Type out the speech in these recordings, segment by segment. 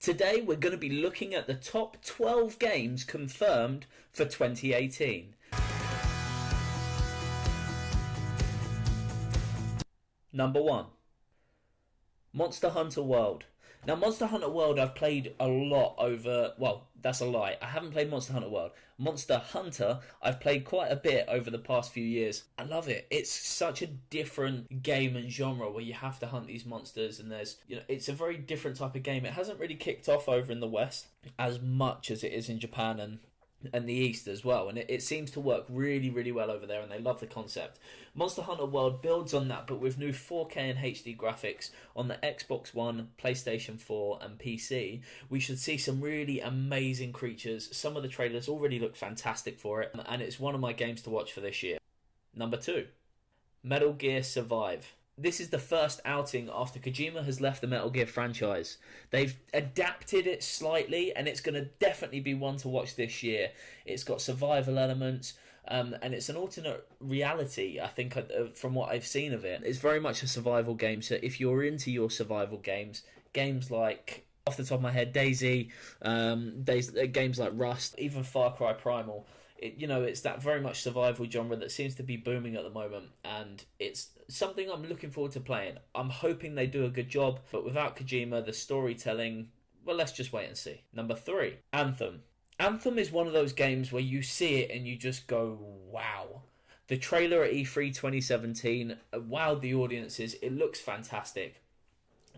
Today we're going to be looking at the top 12 games confirmed for 2018. Number 1. Monster Hunter World. Now, Monster Hunter World I've played a lot over... Well, that's a lie. I haven't played Monster Hunter World. Monster Hunter, I've played quite a bit over the past few years. I love it. It's such a different game and genre where you have to hunt these monsters, and there's... it's a very different type of game. It hasn't really kicked off over in the West as much as it is in Japan and the East as well, and it seems to work really, really well over there, and they love the concept. Monster Hunter World builds on that, but with new 4K and HD graphics on the Xbox One, PlayStation 4 and PC. We should see some really amazing creatures. Some of the trailers already look fantastic for it, and it's one of my games to watch for this year. Number 2. Metal Gear Survive. This is the first outing after Kojima has left the Metal Gear franchise. They've adapted it slightly, and it's going to definitely be one to watch this year. It's got survival elements, and it's an alternate reality, I think, from what I've seen of it. It's very much a survival game, so if you're into your survival games like, off the top of my head, DayZ, games like Rust, even Far Cry Primal, it's that very much survival genre that seems to be booming at the moment, and it's something I'm looking forward to playing. I'm hoping they do a good job, but without Kojima, the storytelling, well, let's just wait and see. Number 3, Anthem. Anthem is one of those games where you see it and you just go, wow. The trailer at E3 2017 wowed the audiences. It looks fantastic.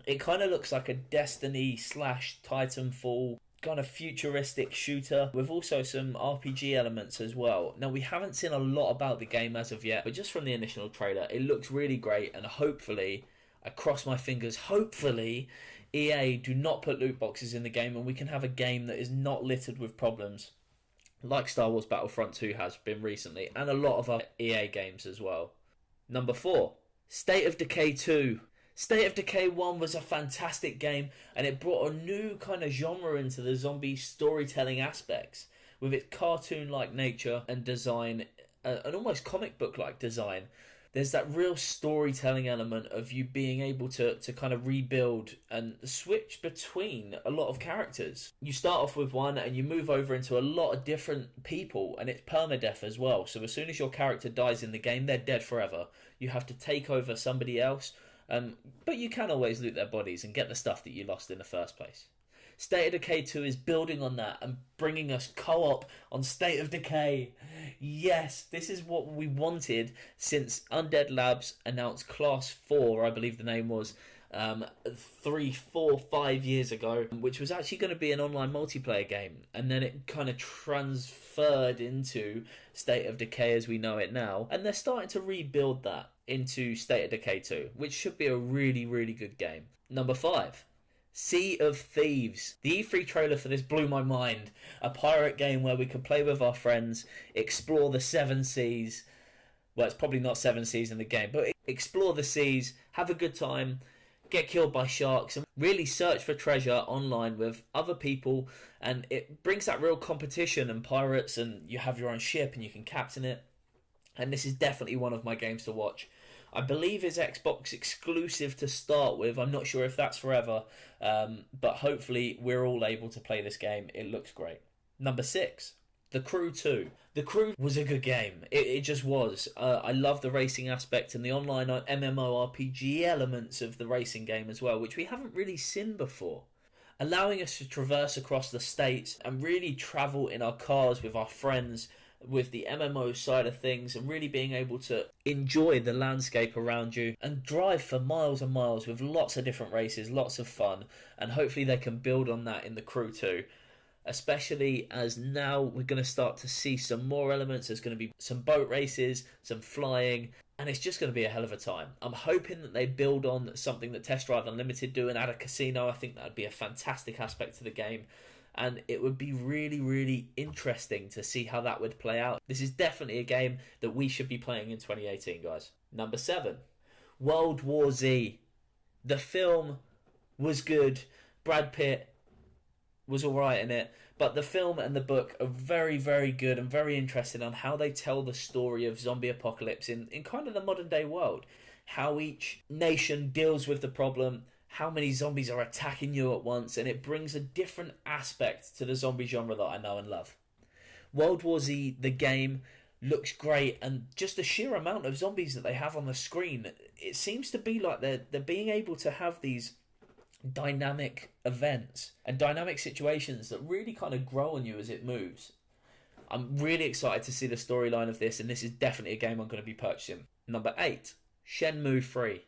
It kind of looks like a Destiny / Titanfall kind of futuristic shooter with also some RPG elements as well. Now, we haven't seen a lot about the game as of yet, but just from the initial trailer, it looks really great, and hopefully, I cross my fingers, hopefully EA do not put loot boxes in the game and we can have a game that is not littered with problems like Star Wars Battlefront 2 has been recently, and a lot of other EA games as well. Number 4, State of Decay 2. State of Decay 1 was a fantastic game, and it brought a new kind of genre into the zombie storytelling aspects with its cartoon-like nature and design, an almost comic book-like design. There's that real storytelling element of you being able to kind of rebuild and switch between a lot of characters. You start off with one and you move over into a lot of different people, and it's permadeath as well. So as soon as your character dies in the game, they're dead forever. You have to take over somebody else. But you can always loot their bodies and get the stuff that you lost in the first place. State of Decay 2 is building on that and bringing us co-op on State of Decay. Yes, this is what we wanted since Undead Labs announced Class 4, I believe the name was, 3, 4, 5 years ago, which was actually going to be an online multiplayer game, and then it kind of transferred into State of Decay as we know it now, and they're starting to rebuild that into State of Decay 2, which should be a really, really good game. Number 5, Sea of Thieves. The E3 trailer for this blew my mind. A pirate game where we could play with our friends, explore the 7 seas. Well, it's probably not 7 seas in the game, but explore the seas, have a good time, get killed by sharks, and really search for treasure online with other people. And it brings that real competition and pirates, and you have your own ship and you can captain it. And this is definitely one of my games to watch. I believe it's Xbox exclusive to start with. I'm not sure if that's forever. But hopefully we're all able to play this game. It looks great. Number 6, The Crew 2. The Crew was a good game. It just was. I love the racing aspect and the online MMORPG elements of the racing game as well, which we haven't really seen before. Allowing us to traverse across the states and really travel in our cars with our friends, with the MMO side of things, and really being able to enjoy the landscape around you and drive for miles and miles with lots of different races, lots of fun, and hopefully they can build on that in The Crew 2, especially as now we're going to start to see some more elements. There's going to be some boat races, some flying, and it's just going to be a hell of a time. I'm hoping that they build on something that Test Drive Unlimited do and add a casino. I think that would be a fantastic aspect to the game, and it would be really, really interesting to see how that would play out. This is definitely a game that we should be playing in 2018, guys. Number 7, World War Z. The film was good. Brad Pitt was alright in it, but the film and the book are very, very good and very interesting on how they tell the story of zombie apocalypse in kind of the modern day world. How each nation deals with the problem, how many zombies are attacking you at once, and it brings a different aspect to the zombie genre that I know and love. World War Z, the game, looks great, and just the sheer amount of zombies that they have on the screen, it seems to be like they're being able to have these dynamic events and dynamic situations that really kind of grow on you as it moves. I'm really excited to see the storyline of this, and this is definitely a game I'm going to be purchasing. Number 8, Shenmue 3.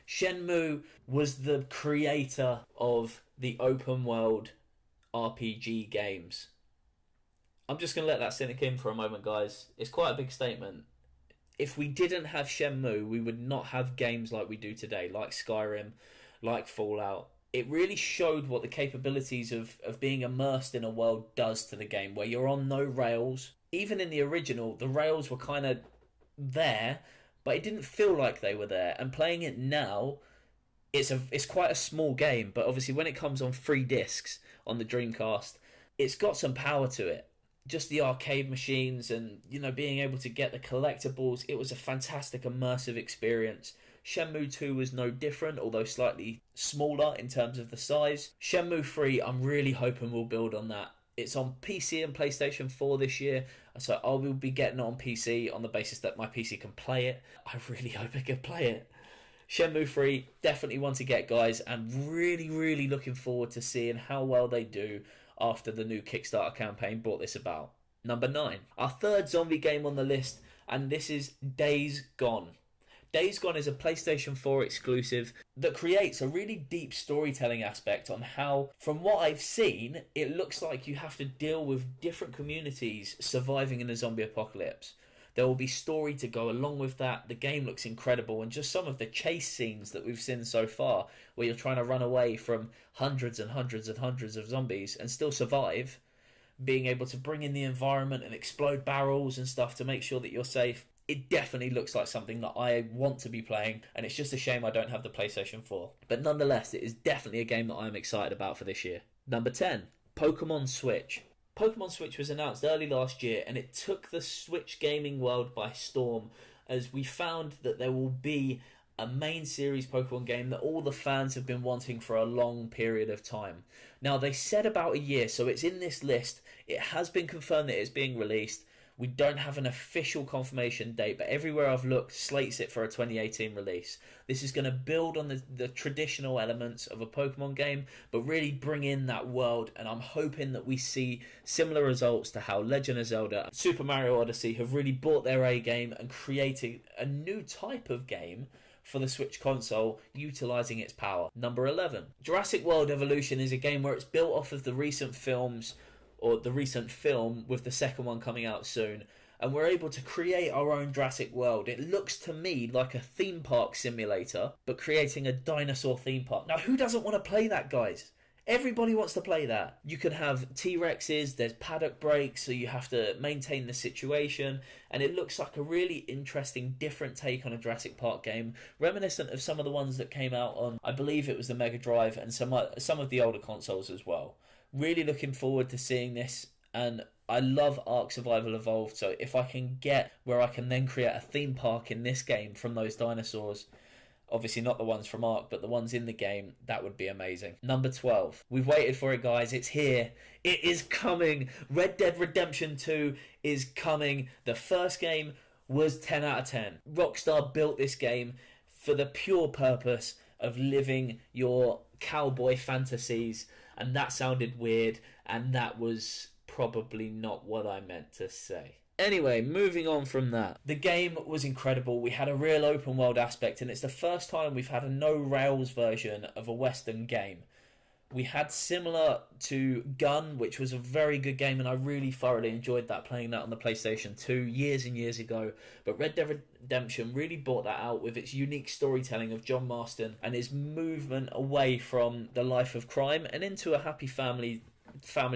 Shenmue was the creator of the open world RPG games. I'm just going to let that sink in for a moment, guys. It's quite a big statement. If we didn't have Shenmue, we would not have games like we do today, like Skyrim, like Fallout. It really showed what the capabilities of being immersed in a world does to the game, where you're on no rails. Even in the original, the rails were kind of there, but it didn't feel like they were there. And playing it now, it's quite a small game, but obviously when it comes on 3 discs on the Dreamcast, it's got some power to it. Just the arcade machines and, being able to get the collectibles, it was a fantastic immersive experience. Shenmue 2 was no different, although slightly smaller in terms of the size. Shenmue 3, I'm really hoping we'll build on that. It's on PC and PlayStation 4 this year, so I will be getting it on PC on the basis that my PC can play it. I really hope I can play it. Shenmue 3, definitely one to get, guys, and really, really looking forward to seeing how well they do after the new Kickstarter campaign brought this about. Number 9, our third zombie game on the list, and this is Days Gone. Days Gone is a PlayStation 4 exclusive that creates a really deep storytelling aspect on how, from what I've seen, it looks like you have to deal with different communities surviving in a zombie apocalypse. There will be story to go along with that. The game looks incredible, and just some of the chase scenes that we've seen so far, where you're trying to run away from hundreds and hundreds and hundreds of zombies and still survive, being able to bring in the environment and explode barrels and stuff to make sure that you're safe. It definitely looks like something that I want to be playing, and it's just a shame I don't have the PlayStation 4. But nonetheless, it is definitely a game that I'm excited about for this year. Number 10, Pokemon Switch. Pokemon Switch was announced early last year, and it took the Switch gaming world by storm, as we found that there will be a main series Pokemon game that all the fans have been wanting for a long period of time. Now, they said about a year, so it's in this list. It has been confirmed that it's being released. We don't have an official confirmation date, but everywhere I've looked slates it for a 2018 release. This is going to build on the traditional elements of a Pokemon game, but really bring in that world, and I'm hoping that we see similar results to how Legend of Zelda and Super Mario Odyssey have really brought their A game and created a new type of game for the Switch console, utilising its power. Number 11, Jurassic World Evolution is a game where it's built off of the recent films, or the recent film with the second one coming out soon, and we're able to create our own Jurassic World. It looks to me like a theme park simulator, but creating a dinosaur theme park. Now, who doesn't want to play that, guys? Everybody wants to play that. You can have T-Rexes, there's paddock breaks, so you have to maintain the situation, and it looks like a really interesting, different take on a Jurassic Park game, reminiscent of some of the ones that came out on, I believe it was the Mega Drive, and some of the older consoles as well. Really looking forward to seeing this, and I love Ark Survival Evolved, so if I can get where I can then create a theme park in this game from those dinosaurs, obviously not the ones from Ark, but the ones in the game, that would be amazing. Number 12. We've waited for it, guys. It's here. It is coming. Red Dead Redemption 2 is coming. The first game was 10 out of 10. Rockstar built this game for the pure purpose of living your cowboy fantasies, and that sounded weird, and that was probably not what I meant to say. Anyway, moving on from that. The game was incredible. We had a real open world aspect, and it's the first time we've had a no rails version of a Western game. We had similar to Gun, which was a very good game, and I really thoroughly enjoyed that, playing that on the PlayStation 2 years and years ago. But Red Dead Redemption really brought that out with its unique storytelling of John Marston and his movement away from the life of crime and into a happy family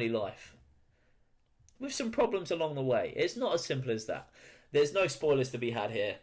life. With some problems along the way. It's not as simple as that. There's no spoilers to be had here.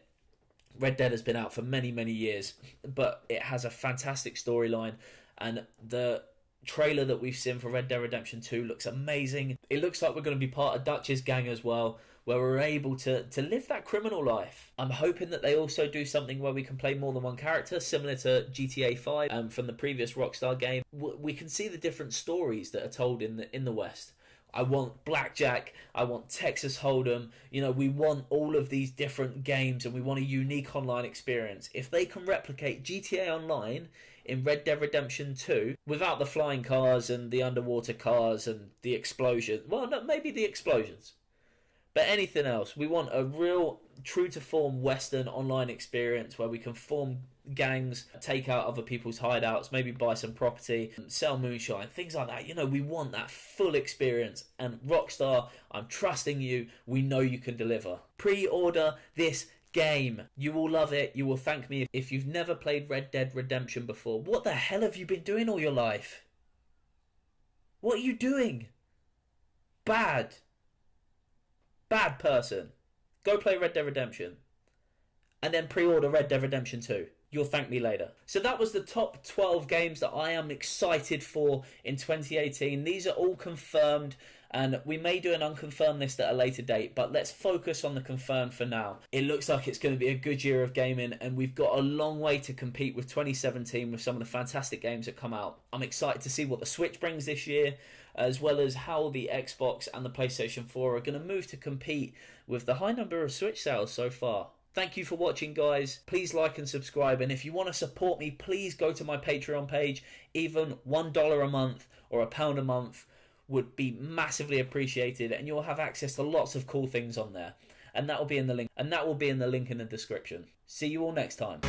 Red Dead has been out for many, many years, but it has a fantastic storyline, and the trailer that we've seen for Red Dead Redemption 2 looks amazing. It looks like we're going to be part of Dutch's gang as well, where we're able to live that criminal life. I'm hoping that they also do something where we can play more than one character, similar to GTA 5 from the previous Rockstar game. We can see the different stories that are told in the West. I want Blackjack, I want Texas Hold'em, you know, we want all of these different games and we want a unique online experience. If they can replicate GTA Online in Red Dead Redemption 2 without the flying cars and the underwater cars and the explosion, well, no, maybe the explosions, but anything else, we want a real true to form Western online experience where we can form gangs, take out other people's hideouts, maybe buy some property, sell moonshine, things like that. You know, we want that full experience. And Rockstar, I'm trusting you. We know you can deliver. Pre-order this game. You will love it. You will thank me. If you've never played Red Dead Redemption before, what the hell have you been doing all your life? What are you doing? Bad person. Go play Red Dead Redemption. And then pre-order Red Dead Redemption 2. You'll thank me later. So that was the top 12 games that I am excited for in 2018. These are all confirmed, and we may do an unconfirmed list at a later date, but let's focus on the confirmed for now. It looks like it's going to be a good year of gaming, and we've got a long way to compete with 2017 with some of the fantastic games that come out. I'm excited to see what the Switch brings this year, as well as how the Xbox and the PlayStation 4 are going to move to compete with the high number of Switch sales so far. Thank you for watching, guys. Please like and subscribe, and if you want to support me, please go to my Patreon page. Even $1 a month or £1 a month would be massively appreciated, and you'll have access to lots of cool things on there. And that will be in the link in the description. See you all next time.